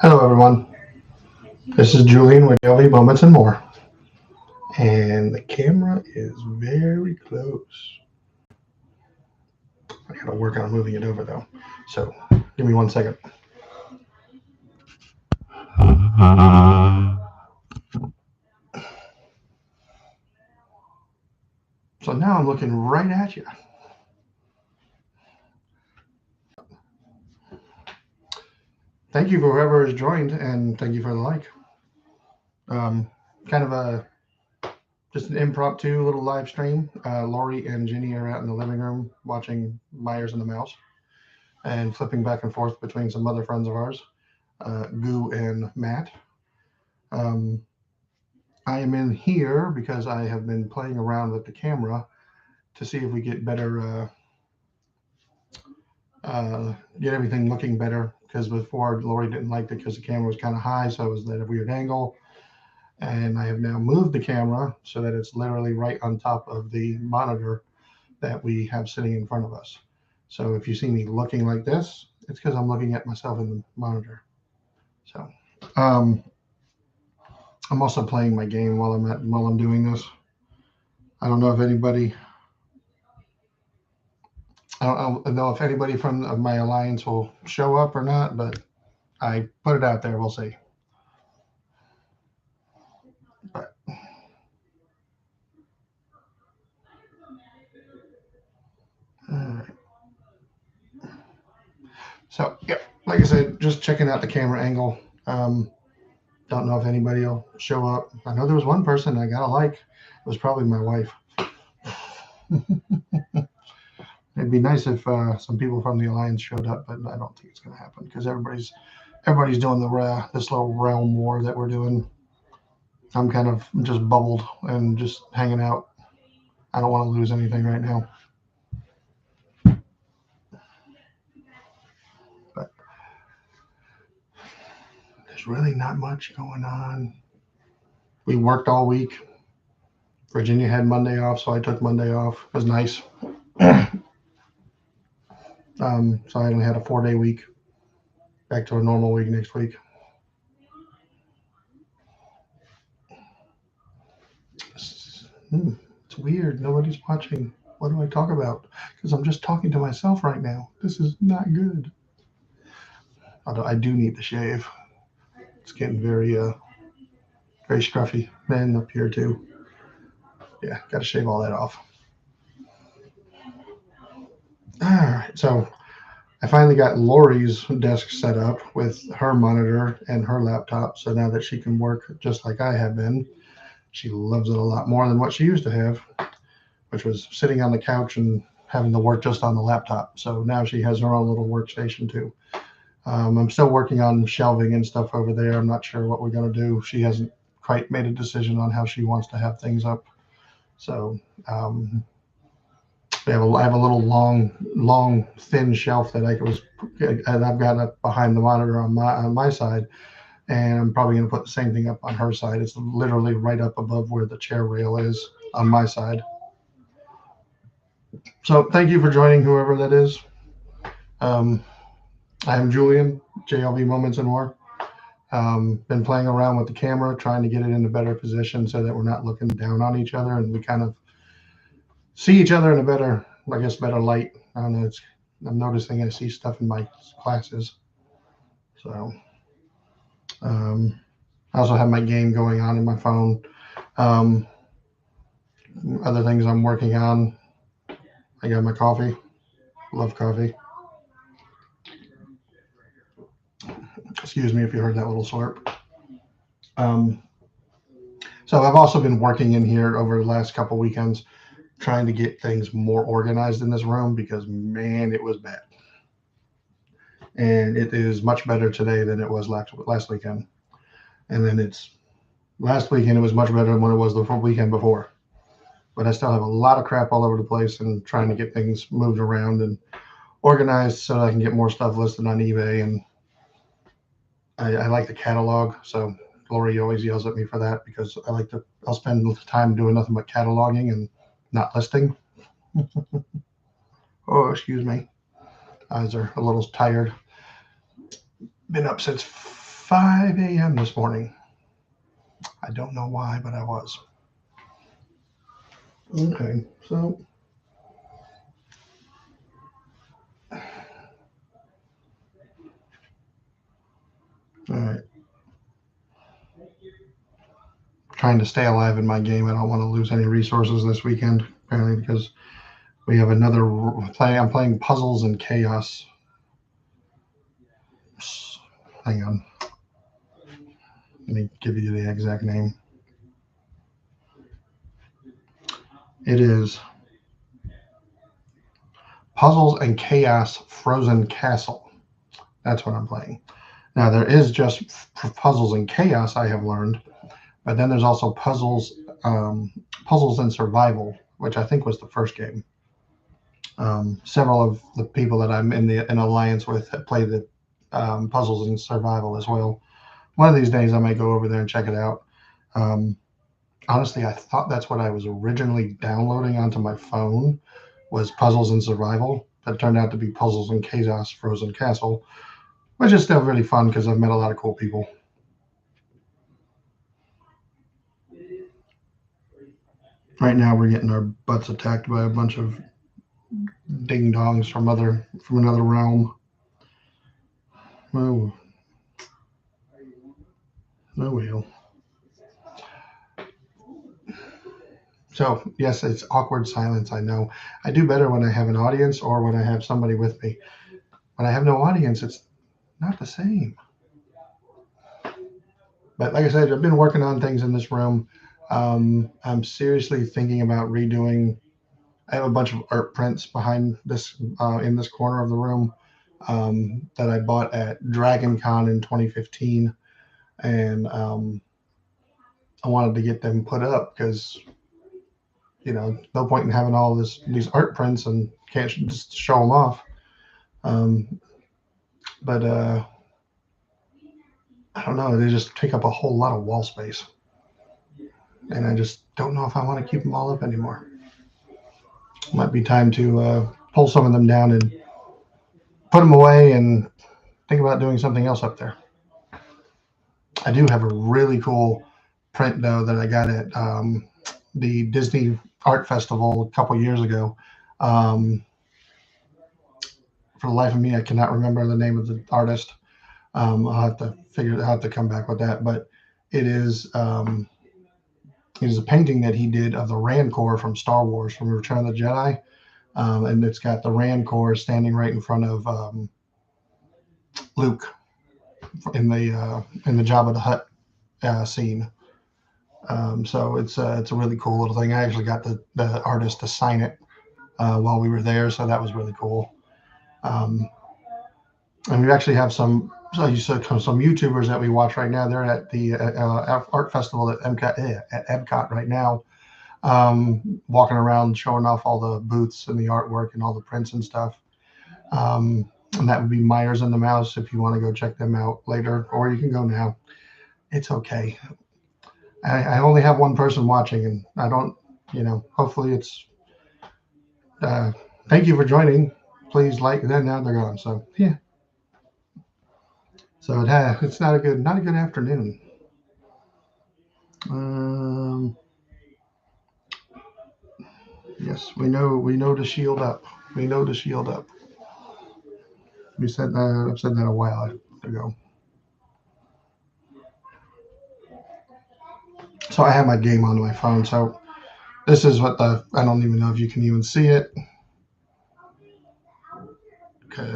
Hello, everyone. This is Julian with LV Moments and More, and the camera is very close. I gotta work on moving it over though. So, give me 1 second. So now I'm looking right at you. Thank you for whoever has joined, and thank you for the like. Um, kind of a just an impromptu little live stream. Lori and Ginny are out in the living room watching Myers and the Mouse and flipping back and forth between some other friends of ours, Goo and Matt. Um, I am in here because I have been playing around with the camera to see if we get better, get everything looking better. Because before Lori didn't like it because the camera was kind of high, so it was at a weird angle. And I have now moved the camera so that it's literally right on top of the monitor that we have sitting in front of us. So if you see me looking like this, it's because I'm looking at myself in the monitor. So um, I'm also playing my game while I'm doing this. I don't know if anybody I don't know if anybody from my alliance will show up or not, but I put it out there. We'll see. But all right. So yeah, like I said, just checking out the camera angle. Don't know if anybody will show up. I know there was one person I got a like. It was probably my wife. It'd be nice if some people from the alliance showed up, but I don't think it's going to happen because everybody's doing this little realm war that we're doing. I'm kind of just bubbled and just hanging out. I don't want to lose anything right now. But there's really not much going on. We worked all week. Virginia had Monday off, so I took Monday off. It was nice. So I only had a 4-day week. Back to a normal week next week. It's weird. Nobody's watching. What do I talk about? Because I'm just talking to myself right now. This is not good. Although I do need to shave. It's getting very scruffy. And up here too. Yeah, got to shave all that off. All right, so I finally got Lori's desk set up with her monitor and her laptop. So now that she can work just like I have been, she loves it a lot more than what she used to have, which was sitting on the couch and having to work just on the laptop. So now she has her own little workstation too. I'm still working on shelving and stuff over there. I'm not sure what we're going to do. She hasn't quite made a decision on how she wants to have things up. So I have a little long, thin shelf that I've got up behind the monitor on my side, and I'm probably going to put the same thing up on her side. It's literally right up above where the chair rail is on my side. So thank you for joining, whoever that is. I'm Julian, JLV Moments and More. Been playing around with the camera, trying to get it in a better position so that we're not looking down on each other and we kind of see each other in a better light. I don't know. I'm noticing I see stuff in my classes. So I also have my game going on in my phone. Other things I'm working on. I got my coffee. Love coffee. Excuse me if you heard that little slurp. So I've also been working in here over the last couple weekends, trying to get things more organized in this room because man, it was bad. And it is much better today than it was last weekend. And then last weekend it was much better than what it was the weekend before. But I still have a lot of crap all over the place and trying to get things moved around and organized so I can get more stuff listed on eBay. And I like the catalog, so Lori always yells at me for that because I'll spend time doing nothing but cataloging and not listing. Oh, excuse me. Eyes are a little tired. Been up since 5 a.m. this morning. I don't know why, but I was. Okay, so all right. Trying to stay alive in my game. I don't want to lose any resources this weekend, apparently, because we have another play. I'm playing Puzzles and Chaos. Hang on. Let me give you the exact name. It is Puzzles and Chaos Frozen Castle. That's what I'm playing. Now, there is just Puzzles and Chaos, I have learned, but then there's also Puzzles and Survival, which I think was the first game. Several of the people that I'm in alliance with play the Puzzles and Survival as well. One of these days, I might go over there and check it out. Honestly, I thought that's what I was originally downloading onto my phone was Puzzles and Survival, but it turned out to be Puzzles and Chaos Frozen Castle, which is still really fun because I've met a lot of cool people. Right now, we're getting our butts attacked by a bunch of ding dongs from another realm. Oh, no wheel. So yes, it's awkward silence. I know. I do better when I have an audience or when I have somebody with me. When I have no audience, it's not the same. But like I said, I've been working on things in this room. I'm seriously thinking about redoing. I have a bunch of art prints behind this in this corner of the room that I bought at Dragon Con in 2015, and I wanted to get them put up because no point in having all these art prints and can't just show them off. But I don't know. They just take up a whole lot of wall space, and I just don't know if I want to keep them all up anymore. Might be time to pull some of them down and put them away and think about doing something else up there. I do have a really cool print though that I got at the Disney Art Festival a couple years ago. For the life of me, I cannot remember the name of the artist. I'll have to come back with that. But it is a painting that he did of the Rancor from Star Wars, from Return of the Jedi, and it's got the Rancor standing right in front of Luke in the Jabba the Hutt scene. So it's a really cool little thing. I actually got the artist to sign it while we were there, so that was really cool. And we actually have some YouTubers that we watch right now. They're at the art festival at Epcot right now, walking around showing off all the booths and the artwork and all the prints and stuff. And that would be Myers and the Mouse if you want to go check them out later, or you can go now. It's okay. I only have one person watching, and I don't, hopefully it's, thank you for joining. Please like, then now they're gone. So, yeah. So it's not a good afternoon. Yes, we know to shield up. We know to shield up. I've said that a while ago. So I have my game on my phone. So this is what I don't even know if you can even see it. Okay,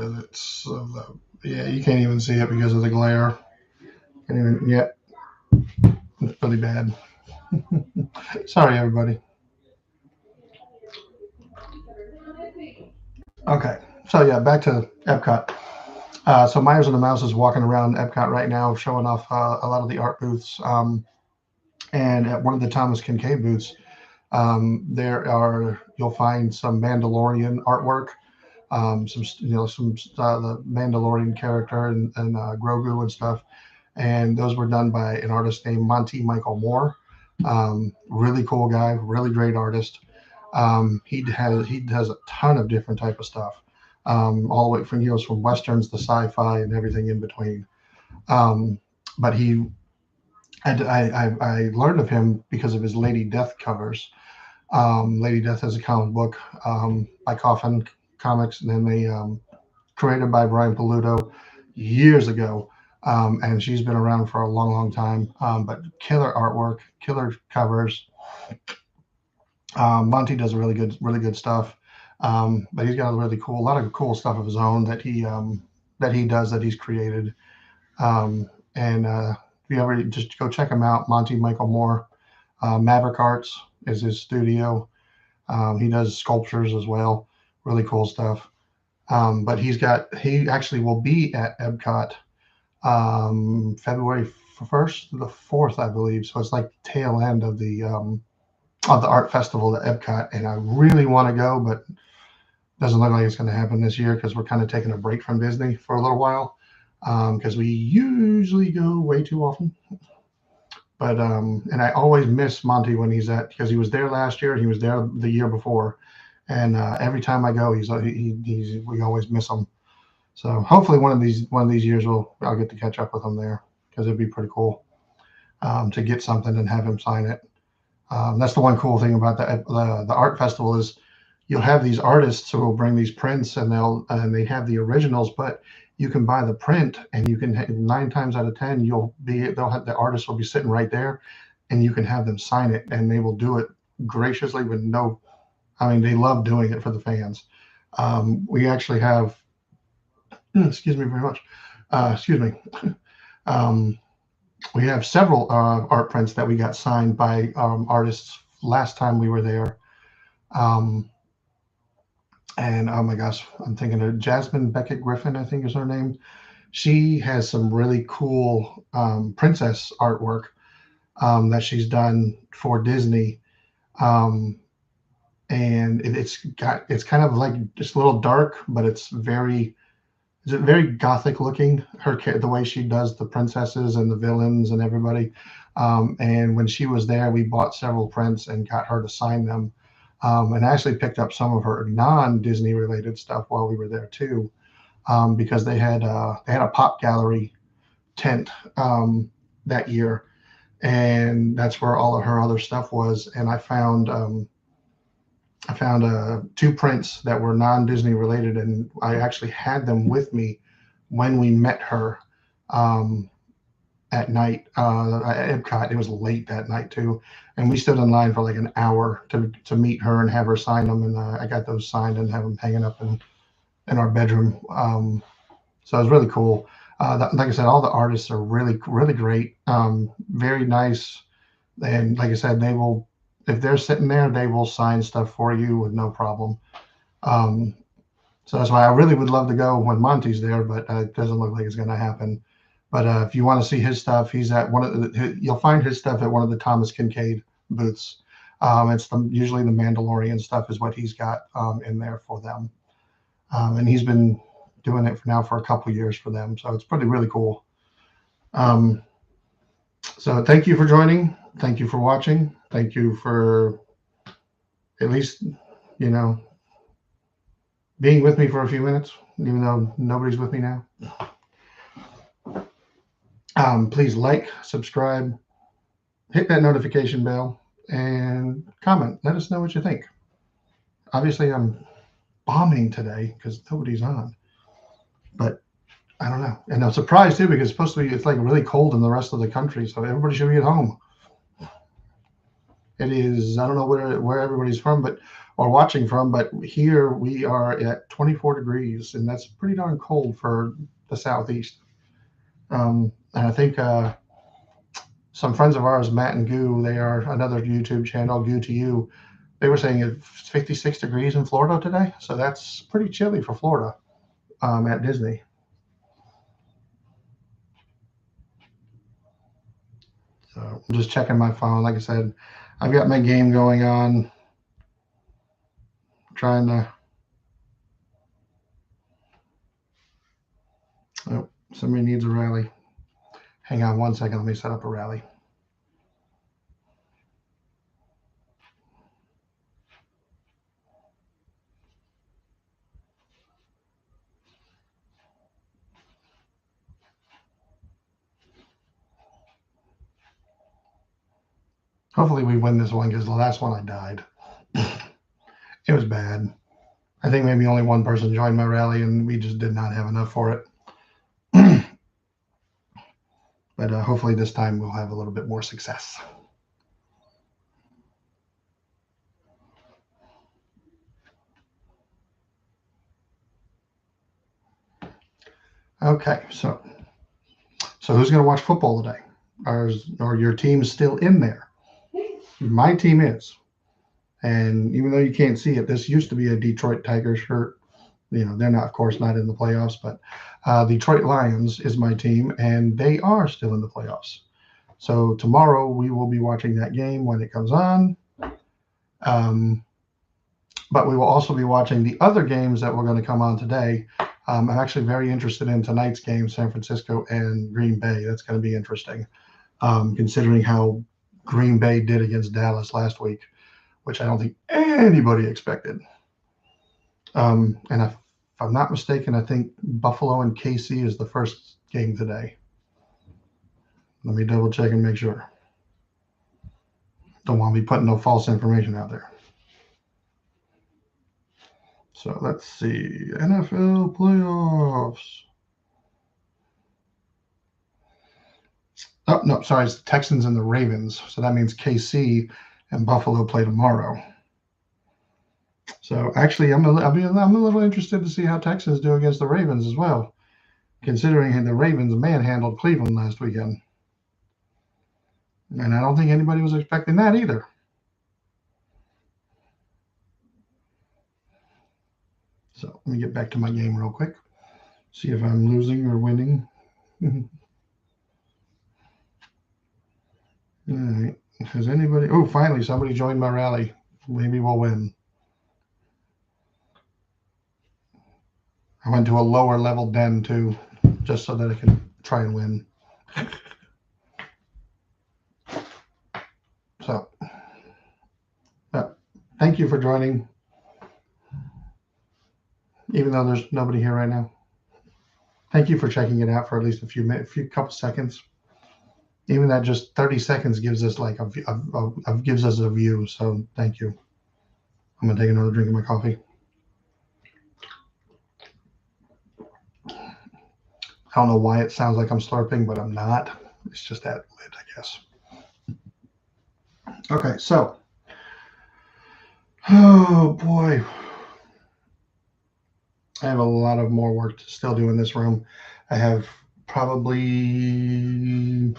yeah, you can't even see it because of the glare. Can't even yet. It's really bad. Sorry, everybody. Okay, so yeah, back to Epcot. So Myers and the Mouse is walking around Epcot right now, showing off a lot of the art booths. And at one of the Thomas Kincaid booths, you'll find some Mandalorian artwork, some the Mandalorian character and Grogu and stuff. And those were done by an artist named Monty Michael Moore. Really cool guy, really great artist. He does a ton of different type of stuff, all the way from from westerns to sci-fi and everything in between. but I learned of him because of his Lady Death covers. Lady Death is a comic book by Coffin Comics, and then they created by Brian Paluto years ago. And she's been around for a long, long time. But killer artwork, killer covers. Monty does really good stuff. But he's got a lot of cool stuff of his own that he does, that he's created. And if you ever just go check him out, Monty Michael Moore. Maverick Arts is his studio. He does sculptures as well. Really cool stuff. But he actually will be at Epcot February 1st to the 4th, I believe. So it's like the tail end of the art festival at Epcot, and I really want to go, but doesn't look like it's going to happen this year because we're kind of taking a break from Disney for a little while, because we usually go way too often. But and I always miss Monty when because he was there last year and he was there the year before, and every time I go, we always miss him. So hopefully one of these years I'll get to catch up with him there, because it'd be pretty cool to get something and have him sign it. That's the one cool thing about the art festival is you'll have these artists who will bring these prints, and they have the originals, but you can buy the print, and you can 9 times out of 10 the artist will be sitting right there, and you can have them sign it, and they will do it graciously with no. I mean, they love doing it for the fans. We actually have. Excuse me very much. Excuse me. We have several art prints that we got signed by artists last time we were there. And oh my gosh, I'm thinking of Jasmine Beckett Griffin, I think is her name. She has some really cool princess artwork that she's done for Disney. And it's kind of like just a little dark, but it's very gothic looking. The way she does the princesses and the villains and everybody. And when she was there, we bought several prints and got her to sign them. And actually picked up some of her non-Disney related stuff while we were there too, because they had a pop gallery tent that year, and that's where all of her other stuff was. And I found 2 prints that were non-Disney related, and I actually had them with me when we met her at night at Epcot. It was late that night too, and we stood in line for like an hour to meet her and have her sign them. And I got those signed and have them hanging up in our bedroom. So it was really cool. Like I said, all the artists are really great, very nice, and like I said, if they're sitting there, they will sign stuff for you with no problem. So that's why I really would love to go when Monty's there, but it doesn't look like it's going to happen. But if you want to see his stuff, he's at you'll find his stuff at one of the Thomas Kincaid booths. It's usually the Mandalorian stuff is what he's got in there for them. And he's been doing it for a couple of years for them. So it's really cool. So thank you for joining. Thank you for watching. Thank you for at least, being with me for a few minutes, even though nobody's with me now. Please like, subscribe, hit that notification bell, and comment. Let us know what you think. Obviously, I'm bombing today because nobody's on, but I don't know. And I'm surprised too, because it's like really cold in the rest of the country, so everybody should be at home. It is, I don't know where everybody's from, or watching from, but here we are at 24 degrees, and that's pretty darn cold for the Southeast. And I think some friends of ours, Matt and Goo, they are another YouTube channel, Goo to You. They were saying it's 56 degrees in Florida today, so that's pretty chilly for Florida at Disney. So I'm just checking my phone. Like I said, I've got my game going on, trying to. Oh, somebody needs a rally. Hang on one second. Let me set up a rally. Hopefully we win this one because the last one I died. It was bad. I think maybe only one person joined my rally, and we just did not have enough for it. But hopefully this time we'll have a little bit more success. Okay, so who's going to watch football today? Are your team still in there? My team is. And even though you can't see it, this used to be a Detroit Tigers shirt. They're not, of course, not in the playoffs, but Detroit Lions is my team, and they are still in the playoffs. So tomorrow we will be watching that game when it comes on. But we will also be watching the other games that were going to come on today. I'm actually very interested in tonight's game, San Francisco and Green Bay. That's going to be interesting, considering how Green Bay did against Dallas last week, which I don't think anybody expected. And if I'm not mistaken, I think Buffalo and KC is the first game today. Let me double check and make sure. Don't want to be putting no false information out there. So let's see. NFL playoffs. Oh, no, sorry. It's the Texans and the Ravens. So that means KC and Buffalo play tomorrow. So actually, I'm a little interested to see how Texans do against the Ravens as well, considering the Ravens manhandled Cleveland last weekend. And I don't think anybody was expecting that either. So let me get back to my game real quick. See if I'm losing or winning. All right. Has anybody? Oh, finally, somebody joined my rally. Maybe we'll win. I went to a lower level den too, just so that I can try and win. So, thank you for joining, even though there's nobody here right now. Thank you for checking it out for at least a couple seconds. Even that just 30 seconds gives us like gives us a view. So thank you. I'm gonna take another drink of my coffee. I don't know why it sounds like I'm slurping, but I'm not. It's just that lid, I guess. Okay, so, oh boy, I have a lot of more work to still do in this room. I have probably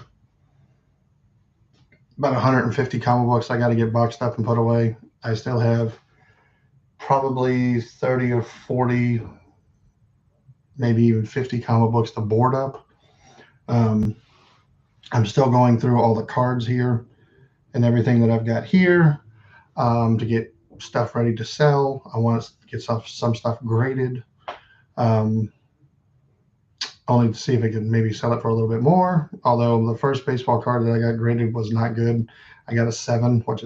about 150 comic books I got to get boxed up and put away. I still have probably 30 or 40, maybe even 50 comic books to board up. I'm still going through all the cards here and everything that I've got here to get stuff ready to sell. I want to get some stuff graded, only to see if I can maybe sell it for a little bit more. Although the first baseball card that I got graded was not good. I got a 7, which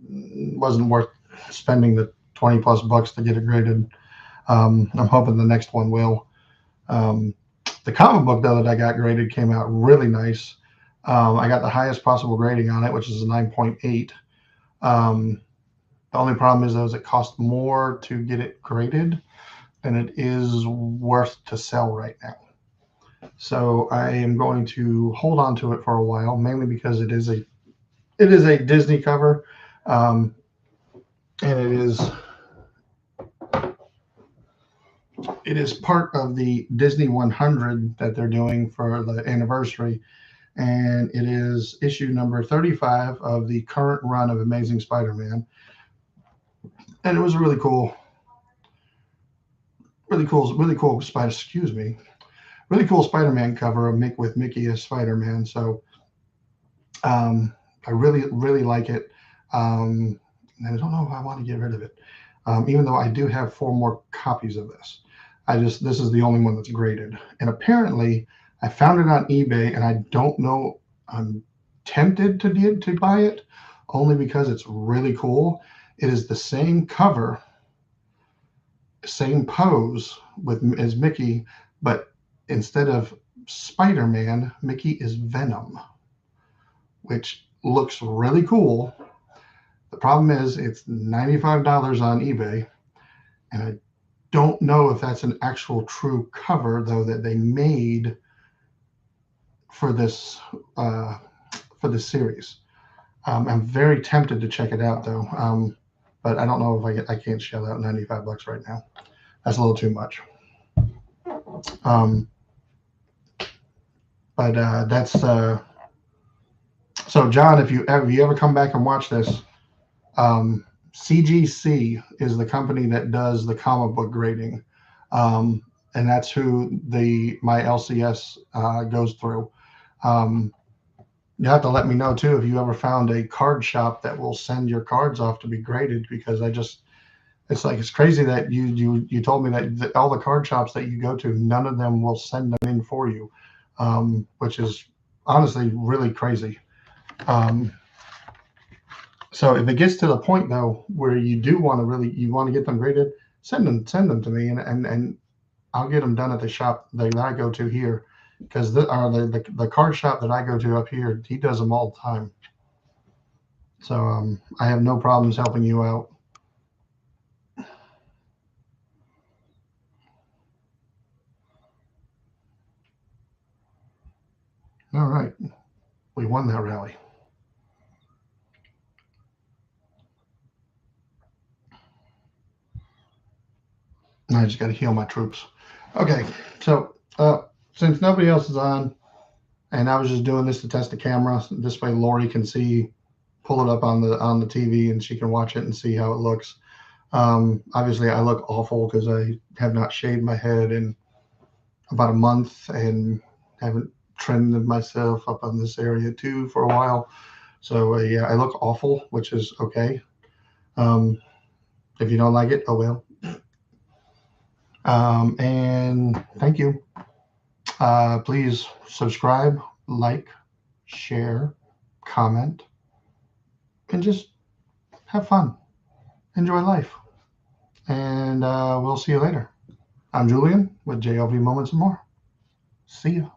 wasn't worth spending the 20 plus bucks to get it graded. I'm hoping the next one will. The comic book though that I got graded came out really nice. I got the highest possible grading on it, which is a 9.8. The only problem is it costs more to get it graded than it is worth to sell right now. So I am going to hold on to it for a while, mainly because it is a Disney cover, and it is part of the Disney 100 that they're doing for the anniversary, and it is issue number 35 of the current run of Amazing Spider-Man, and it was a really cool Spider-Man cover with Mickey as Spider-Man. So I really like it. And I don't know if I want to get rid of it, even though I do have 4 more copies of this. This is the only one that's graded. And apparently I found it on eBay, and I don't know, I'm tempted to buy it only because it's really cool. It is the same cover, same pose as Mickey, but instead of Spider-Man, Mickey is Venom, which looks really cool. The problem is it's $95 on eBay, and I don't know if that's an actual true cover though that they made for this series. I'm very tempted to check it out though, but I don't know if I can't shell out $95 right now. That's a little too much. But that's so. John, if you ever come back and watch this, CGC is the company that does the comic book grading, and that's who my LCS goes through. You have to let me know too if you ever found a card shop that will send your cards off to be graded, because it's crazy that you told me that all the card shops that you go to, none of them will send them in for you, which is honestly really crazy. So if it gets to the point though where you do want to get them graded, send them to me, and I'll get them done at the shop that I go to here, because the card shop that I go to up here, he does them all the time. So I have no problems helping you out. All right, we won that rally. I just got to heal my troops. Okay, so since nobody else is on, and I was just doing this to test the camera, this way Lori can pull it up on the TV, and she can watch it and see how it looks. Obviously, I look awful because I have not shaved my head in about a month and haven't trimmed myself up on this area too for a while. So yeah, I look awful, which is okay. If you don't like it, oh well. And thank you. Please subscribe, like, share, comment, and just have fun. Enjoy life. And we'll see you later. I'm Julian with JLV Moments and More. See ya.